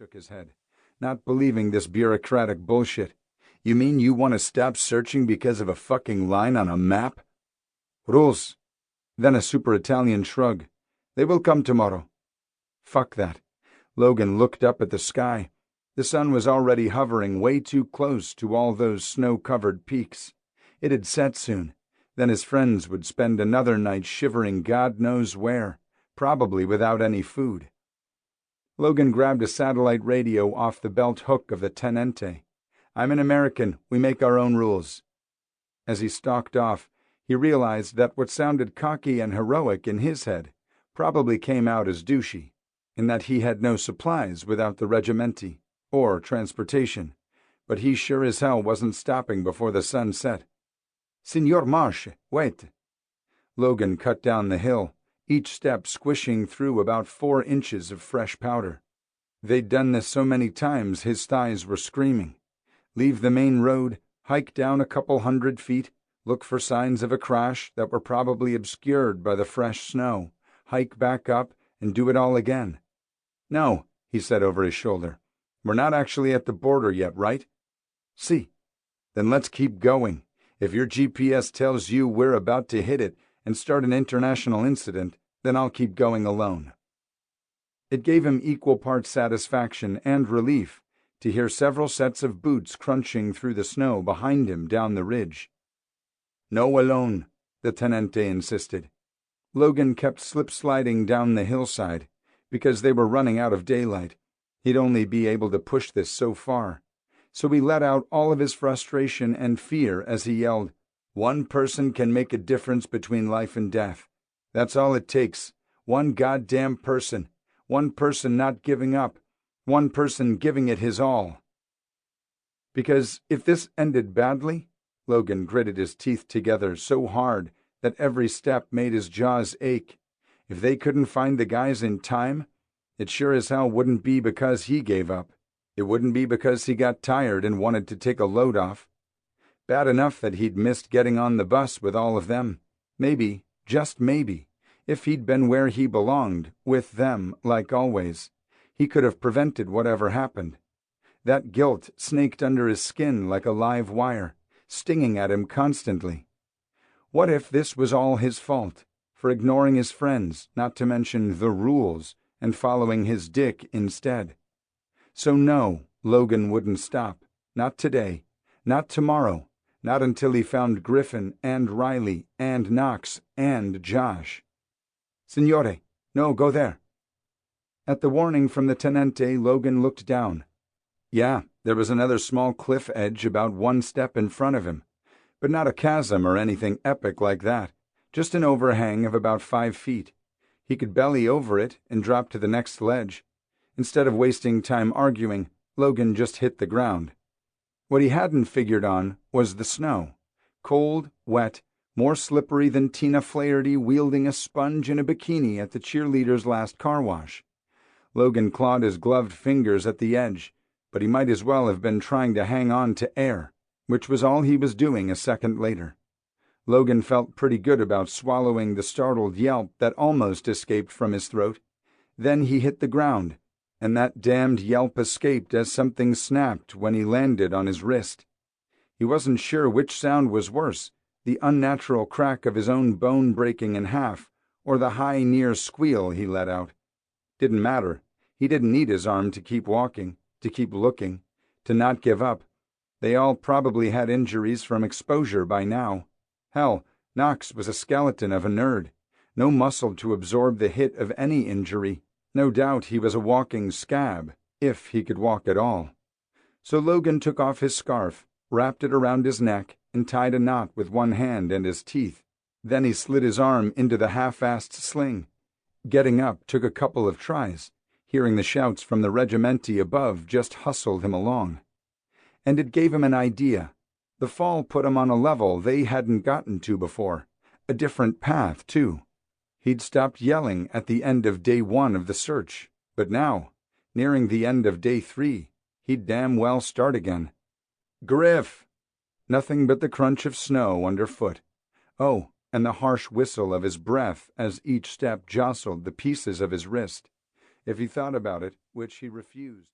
shook his head, not believing this bureaucratic bullshit. You mean you want to stop searching because of a fucking line on a map? Rules. Then a super Italian shrug. They will come tomorrow. Fuck that. Logan looked up at the sky. The sun was already hovering way too close to all those snow-covered peaks. It had set soon. Then his friends would spend another night shivering God knows where, probably without any food. Logan grabbed a satellite radio off the belt hook of the Tenente. I'm an American. We make our own rules. As he stalked off, he realized that what sounded cocky and heroic in his head probably came out as douchey, in that he had no supplies without the regimenti, or transportation, but he sure as hell wasn't stopping before the sun set. Signor Marsh, wait. Logan cut down the hill, each step squishing through about 4 inches of fresh powder. They'd done this so many times his thighs were screaming. Leave the main road, hike down a couple 100 feet, look for signs of a crash that were probably obscured by the fresh snow, hike back up, and do it all again. No, he said over his shoulder. We're not actually at the border yet, right? Si. Then let's keep going. If your GPS tells you we're about to hit it and start an international incident, then I'll keep going alone. It gave him equal parts satisfaction and relief to hear several sets of boots crunching through the snow behind him down the ridge. No alone, the Tenente insisted. Logan kept slip-sliding down the hillside because they were running out of daylight. He'd only be able to push this so far. So he let out all of his frustration and fear as he yelled, "One person can make a difference between life and death. That's all it takes. One goddamn person. One person not giving up. One person giving it his all." Because if this ended badly, Logan gritted his teeth together so hard that every step made his jaws ache. If they couldn't find the guys in time, it sure as hell wouldn't be because he gave up. It wouldn't be because he got tired and wanted to take a load off. Bad enough that he'd missed getting on the bus with all of them. Maybe, just maybe, if he'd been where he belonged, with them, like always, he could have prevented whatever happened. That guilt snaked under his skin like a live wire, stinging at him constantly. What if this was all his fault, for ignoring his friends, not to mention the rules, and following his dick instead? So no, Logan wouldn't stop. Not today. Not tomorrow. Not until he found Griffin and Riley and Knox and Josh. Signore, no, go there. At the warning from the Tenente, Logan looked down. Yeah, there was another small cliff edge about 1 step in front of him, but not a chasm or anything epic like that, just an overhang of about 5 feet. He could belly over it and drop to the next ledge. Instead of wasting time arguing, Logan just hit the ground. What he hadn't figured on was the snow. Cold, wet, more slippery than Tina Flaherty wielding a sponge in a bikini at the cheerleader's last car wash. Logan clawed his gloved fingers at the edge, but he might as well have been trying to hang on to air, which was all he was doing a second later. Logan felt pretty good about swallowing the startled yelp that almost escaped from his throat. Then he hit the ground, and that damned yelp escaped as something snapped when he landed on his wrist. He wasn't sure which sound was worse, the unnatural crack of his own bone breaking in half, or the high near squeal he let out. Didn't matter. He didn't need his arm to keep walking, to keep looking, to not give up. They all probably had injuries from exposure by now. Hell, Knox was a skeleton of a nerd. No muscle to absorb the hit of any injury. No doubt he was a walking scab, if he could walk at all. So Logan took off his scarf, wrapped it around his neck, and tied a knot with one hand and his teeth. Then he slid his arm into the half-assed sling. Getting up took a couple of tries. Hearing the shouts from the regimenti above just hustled him along. And it gave him an idea. The fall put him on a level they hadn't gotten to before. A different path, too. He'd stopped yelling at the end of day 1 of the search, but now, nearing the end of day 3, he'd damn well start again. Griff! Nothing but the crunch of snow underfoot. Oh, and the harsh whistle of his breath as each step jostled the pieces of his wrist. If he thought about it, which he refused.